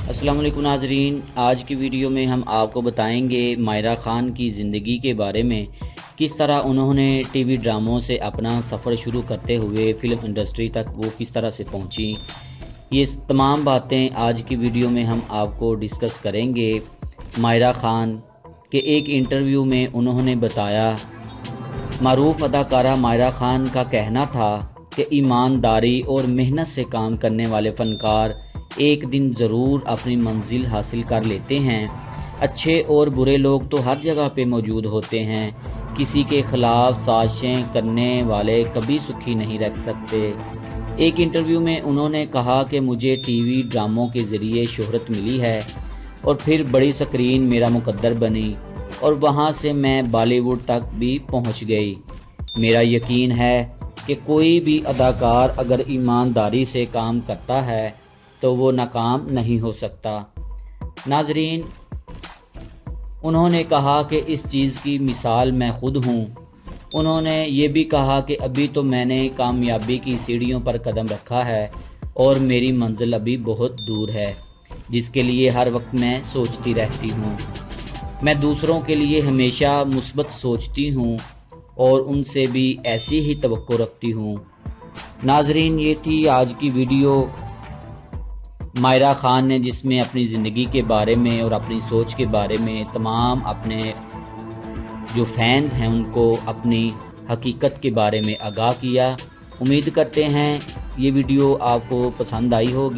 अस्सलाम वालेकुम नाज़रीन, आज की वीडियो में हम आपको बताएंगे मायरा ख़ान की ज़िंदगी के बारे में। किस तरह उन्होंने टीवी ड्रामों से अपना सफ़र शुरू करते हुए फ़िल्म इंडस्ट्री तक वो किस तरह से पहुंची। ये तमाम बातें आज की वीडियो में हम आपको डिस्कस करेंगे। मायरा ख़ान के एक इंटरव्यू में उन्होंने बताया, मारूफ अदाकारा मायरा ख़ान का कहना था कि ईमानदारी और मेहनत से काम करने वाले फ़नकार एक दिन ज़रूर अपनी मंजिल हासिल कर लेते हैं। अच्छे और बुरे लोग तो हर जगह पे मौजूद होते हैं। किसी के ख़िलाफ़ साजिशें करने वाले कभी सुखी नहीं रख सकते। एक इंटरव्यू में उन्होंने कहा कि मुझे टीवी ड्रामों के ज़रिए शोहरत मिली है और फिर बड़ी स्क्रीन मेरा मुकद्दर बनी और वहाँ से मैं बॉलीवुड तक भी पहुँच गई। मेरा यकीन है कि कोई भी अदाकार अगर ईमानदारी से काम करता है तो वो नाकाम नहीं हो सकता। नाजरीन, उन्होंने कहा कि इस चीज़ की मिसाल मैं ख़ुद हूँ। उन्होंने ये भी कहा कि अभी तो मैंने कामयाबी की सीढ़ियों पर कदम रखा है और मेरी मंजिल अभी बहुत दूर है, जिसके लिए हर वक्त मैं सोचती रहती हूँ। मैं दूसरों के लिए हमेशा मुस्बत सोचती हूँ और उनसे भी ऐसी ही तवक्को रखती हूँ। नाजरीन, ये थी आज की वीडियो मायरा ख़ान ने, जिसमें अपनी ज़िंदगी के बारे में और अपनी सोच के बारे में तमाम अपने जो फैंस हैं उनको अपनी हकीकत के बारे में आगाह किया। उम्मीद करते हैं ये वीडियो आपको पसंद आई होगी।